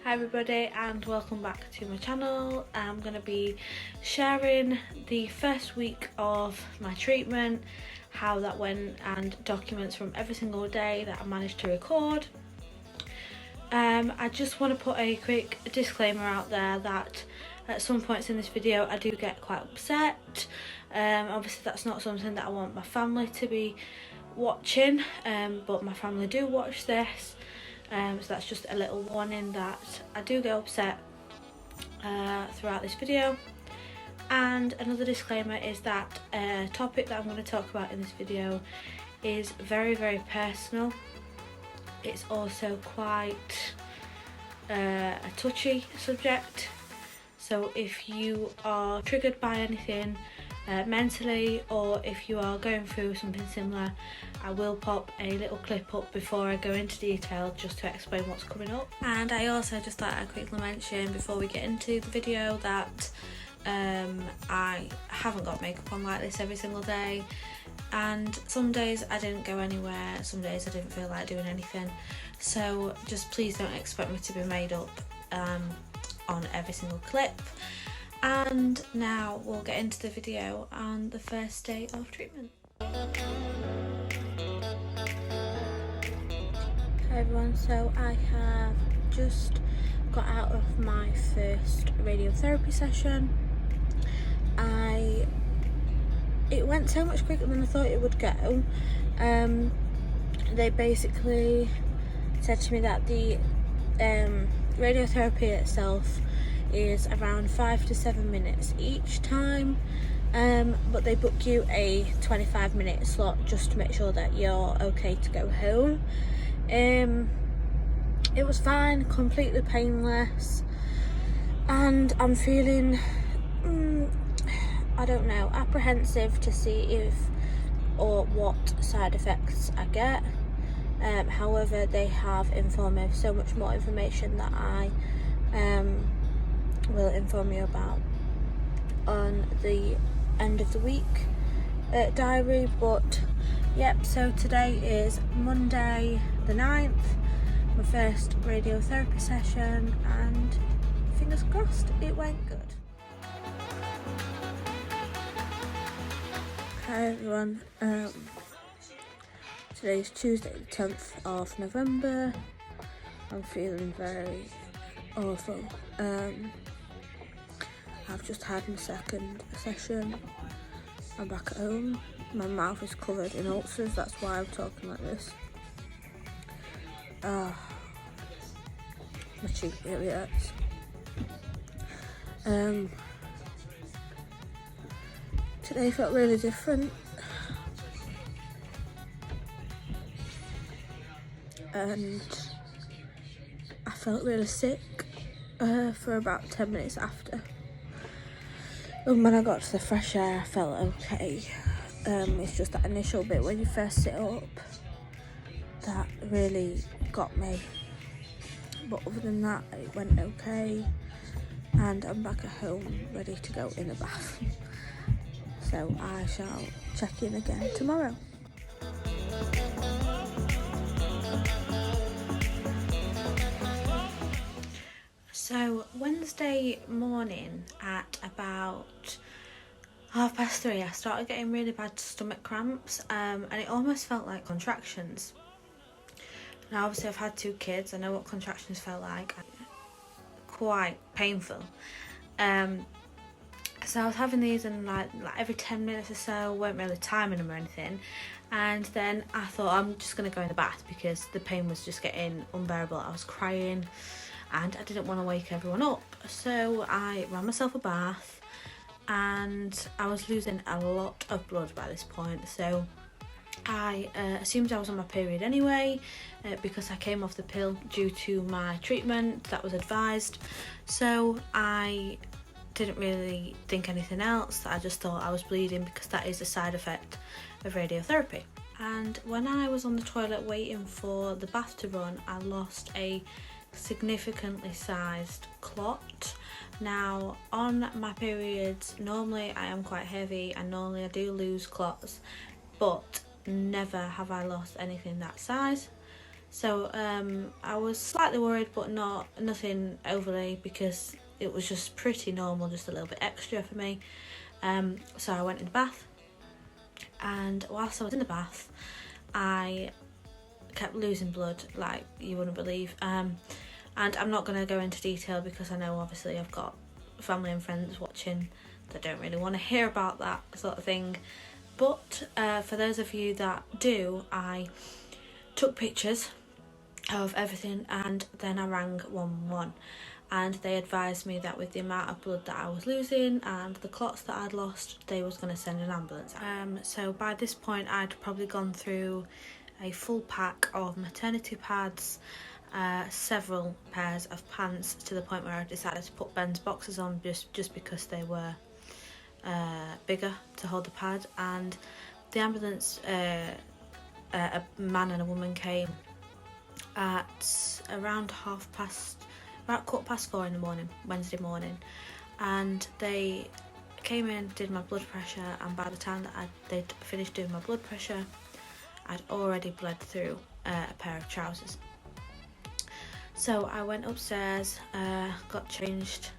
Hi everybody and welcome back to my channel. I'm going to be sharing the first week of my treatment, how that went, and documents from every single day that I managed to record. I just want to put a quick disclaimer out there that at some points in this video I do get quite upset. Obviously that's not something that I want my family to be watching, but my family do watch this. So that's just a little warning that I do get upset throughout this video. And another disclaimer is that a topic that I'm going to talk about in this video is very personal. It's also quite a touchy subject, so if you are triggered by anything mentally, or if you are going through something similar, I will pop a little clip up before I go into detail just to explain what's coming up. And I also just thought I'd quickly mention before we get into the video that I haven't got makeup on like this every single day, and some days I didn't go anywhere, some days I didn't feel like doing anything, so just please don't expect me to be made up on every single clip. And now we'll get into the video on the first day of treatment. Hi everyone, so I have just got out of my first radiotherapy session. It went so much quicker than I thought it would go. They basically said to me that the radiotherapy itself is around 5 to 7 minutes each time, but they book you a 25-minute slot just to make sure that you're okay to go home. It was fine, completely painless, and I'm feeling I don't know, apprehensive to see if or what side effects I get. However, they have informed me of so much more information that I will inform you about on the end of the week diary. But yep, so today is Monday the 9th, my first radiotherapy session, and fingers crossed it went good. Hi everyone, today is Tuesday the 10th of November. I'm feeling very awful. I've just had my second session. I'm back at home. My mouth is covered in ulcers, that's why I'm talking like this. My cheek really hurts. Today felt really different, and I felt really sick for about 10 minutes after. And when I got to the fresh air I felt okay. It's just that initial bit when you first sit up that really got me, but other than that it went okay, and I'm back at home ready to go in the bath. So I shall check in again tomorrow. So Wednesday morning at about 3:30 I started getting really bad stomach cramps, and it almost felt like contractions. Now obviously I've had 2 kids, I know what contractions felt like, quite painful. So I was having these, and like every 10 minutes or so, weren't really timing them or anything, and then I thought I'm just going to go in the bath because the pain was just getting unbearable. I was crying and I didn't want to wake everyone up, so I ran myself a bath, and I was losing a lot of blood by this point, so I assumed I was on my period anyway, because I came off the pill due to my treatment that was advised. So I didn't really think anything else. I just thought I was bleeding because that is a side effect of radiotherapy. And when I was on the toilet waiting for the bath to run, I lost a significantly sized clot. Now on my periods, normally I am quite heavy and normally I do lose clots, but never have I lost anything that size. So I was slightly worried, but nothing overly, because it was just pretty normal, just a little bit extra for me. So I went in the bath, and whilst I was in the bath, I kept losing blood like you wouldn't believe. And I'm not going to go into detail because I know obviously I've got family and friends watching that don't really want to hear about that sort of thing. But for those of you that do, I took pictures of everything, and then I rang 111, and they advised me that with the amount of blood that I was losing and the clots that I'd lost, they was going to send an ambulance. So by this point I'd probably gone through a full pack of maternity pads, several pairs of pants, to the point where I decided to put Ben's boxers on just because they were bigger to hold the pad. And the ambulance, a man and a woman, came at around about 4:15 in the morning, Wednesday morning, and they came in, did my blood pressure, and by the time that they'd finished doing my blood pressure, I'd already bled through a pair of trousers. So I went upstairs, got changed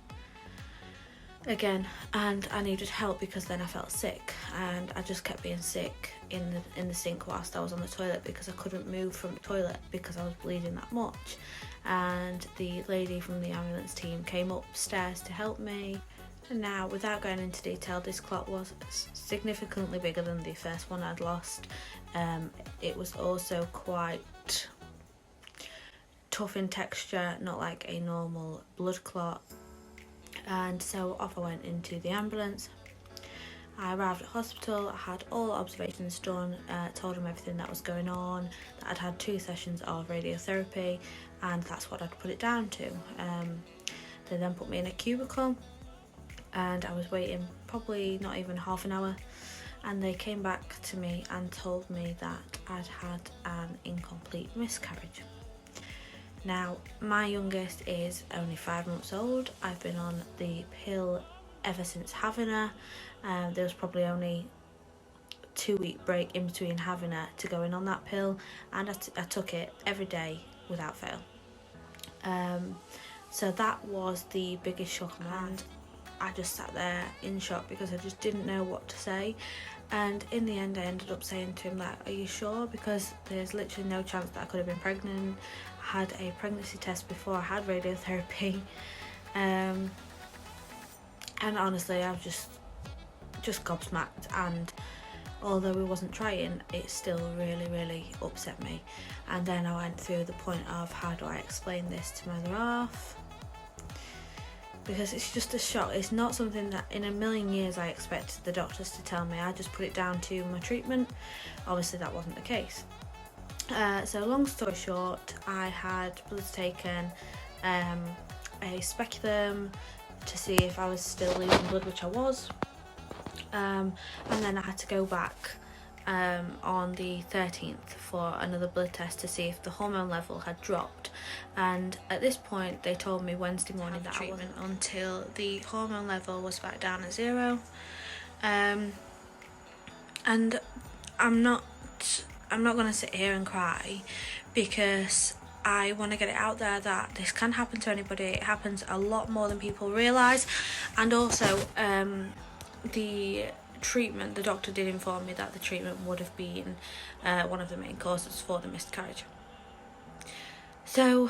again, and I needed help because then I felt sick, and I just kept being sick in the sink whilst I was on the toilet, because I couldn't move from the toilet because I was bleeding that much. And the lady from the ambulance team came upstairs to help me. Now, without going into detail, this clot was significantly bigger than the first one I'd lost. It was also quite tough in texture, not like a normal blood clot. And so off I went into the ambulance. I arrived at hospital, I had all observations done, told them everything that was going on, that I'd had 2 sessions of radiotherapy, and that's what I'd put it down to. They then put me in a cubicle, and I was waiting probably not even half an hour, and they came back to me and told me that I'd had an incomplete miscarriage. Now, my youngest is only 5 months old. I've been on the pill ever since having her. There was probably only 2-week break in between having her to going on that pill, and I took it every day without fail. So that was the biggest shock, and I just sat there in shock because I just didn't know what to say. And in the end I ended up saying to him, like, are you sure? Because there's literally no chance that I could have been pregnant. I had a pregnancy test before I had radiotherapy. And honestly, I was just gobsmacked, and although we wasn't trying, it still really upset me. And then I went through the point of, how do I explain this to my other half? Because it's just a shock. It's not something that in a million years I expected the doctors to tell me. I just put it down to my treatment. Obviously that wasn't the case. So long story short, I had blood taken, a speculum to see if I was still losing blood, which I was. And then I had to go back on the 13th for another blood test to see if the hormone level had dropped. And at this point they told me Wednesday morning that I wasn't until the hormone level was back down at 0. And I'm not going to sit here and cry, because I want to get it out there that this can happen to anybody. It happens a lot more than people realise. And also the treatment, the doctor did inform me that the treatment would have been one of the main causes for the miscarriage. So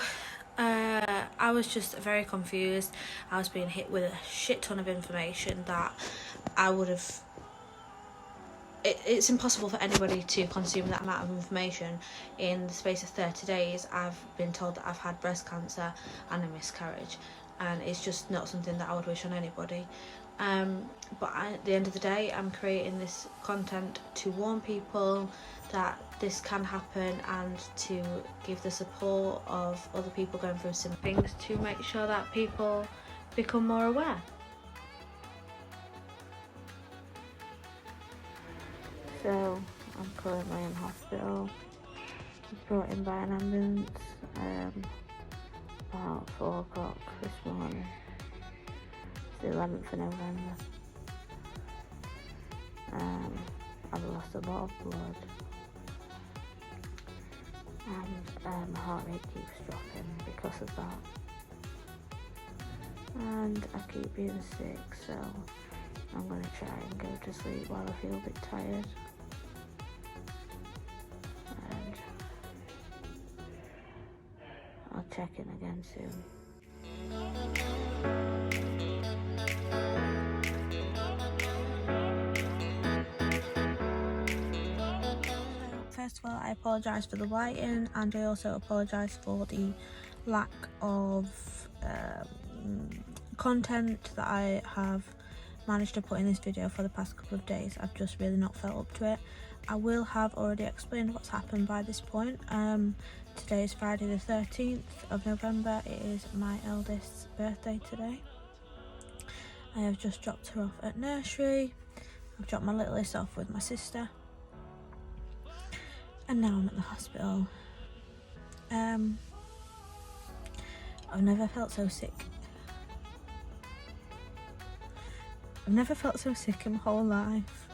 I was just very confused. I was being hit with a shit ton of information that I would have... It's impossible for anybody to consume that amount of information in the space of 30 days. I've been told that I've had breast cancer and a miscarriage, and it's just not something that I would wish on anybody. But at the end of the day, I'm creating this content to warn people that this can happen, and to give the support of other people going through similar things, to make sure that people become more aware. So I'm currently in hospital. I was brought in by an ambulance about 4 o'clock this morning. It's the 11th of November. I've lost a lot of blood. and my heart rate keeps dropping because of that, and I keep being sick, so I'm going to try and go to sleep while I feel a bit tired, and I'll check in again soon. First of all, I apologise for the lighting, and I also apologise for the lack of content that I have managed to put in this video for the past couple of days. I've just really not felt up to it. I will have already explained what's happened by this point. Today is Friday the 13th of November. It is my eldest's birthday today. I have just dropped her off at nursery. I've dropped my littlest off with my sister, and now I'm at the hospital. I've never felt so sick. I've never felt so sick in my whole life.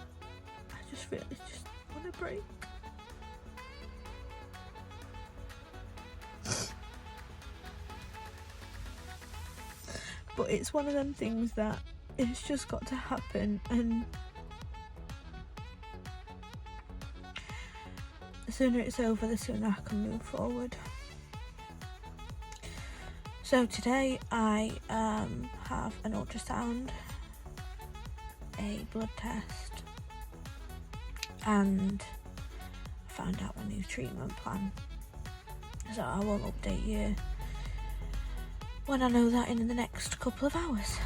I just really just want a break. But it's one of them things that it's just got to happen, and the sooner it's over, the sooner I can move forward. So today I have an ultrasound, a blood test, and I found out my new treatment plan. So I will update you when I know that in the next couple of hours.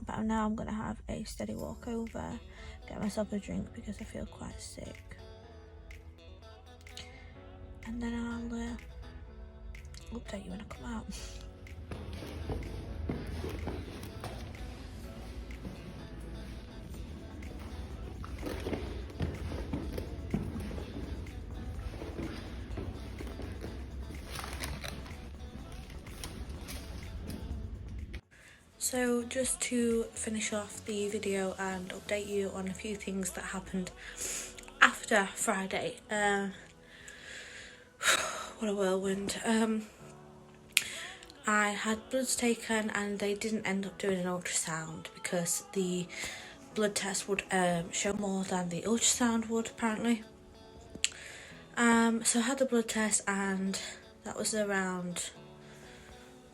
But now I'm going to have a steady walk over, get myself a drink because I feel quite sick, and then I'll update you when I come out. So just to finish off the video and update you on a few things that happened after Friday. What a whirlwind. I had bloods taken and they didn't end up doing an ultrasound because the blood test would show more than the ultrasound would, apparently. So I had the blood test, and that was around,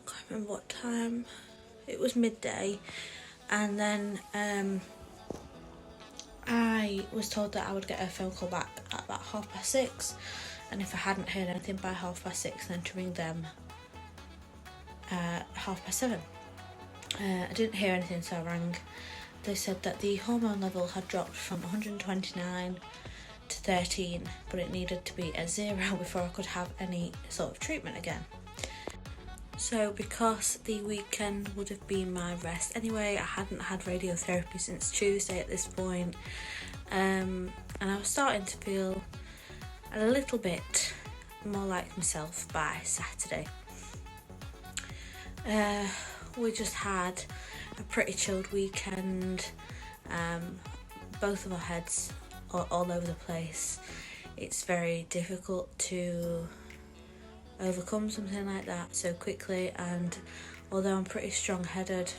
I can't remember what time. It was midday, and then I was told that I would get a phone call back at about 6:30, and if I hadn't heard anything by 6:30, then to ring them at 7:30. I didn't hear anything, so I rang. They said that the hormone level had dropped from 129 to 13, but it needed to be at 0 before I could have any sort of treatment again. So because the weekend would have been my rest anyway, I hadn't had radiotherapy since Tuesday at this point, and I was starting to feel a little bit more like myself by Saturday. We just had a pretty chilled weekend, both of our heads are all over the place. It's very difficult to overcome something like that so quickly, and although I'm pretty strong-headed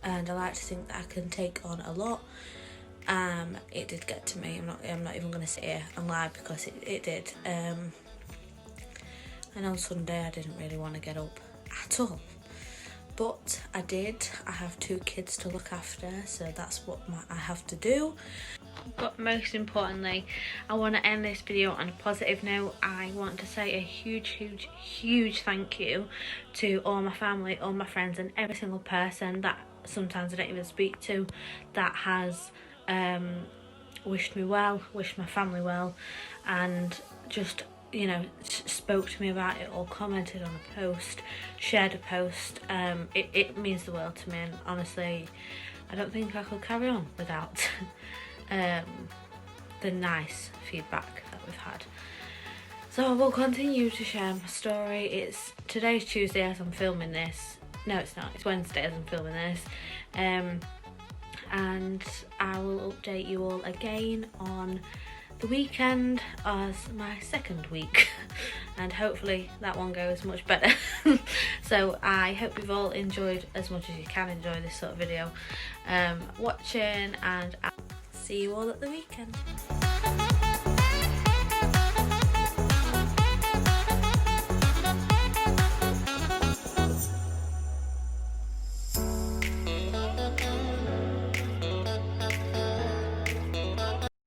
and I like to think that I can take on a lot, it did get to me. I'm not even going to sit here and lie, because it did. And on Sunday I didn't really want to get up at all, but I did. I have 2 kids to look after, so that's what I have to do. But most importantly, I want to end this video on a positive note. I want to say a huge thank you to all my family, all my friends, and every single person that sometimes I don't even speak to that has wished me well, wished my family well, and just, you know, spoke to me about it or commented on a post, shared a post. It means the world to me, and honestly I don't think I could carry on without the nice feedback that we've had. So I will continue to share my story. Today's Tuesday as I'm filming this. No, it's not, it's Wednesday as I'm filming this, and I will update you all again on the weekend as my second week and hopefully that one goes much better. So I hope you've all enjoyed as much as you can enjoy this sort of video watching, and I'll see you all at the weekend.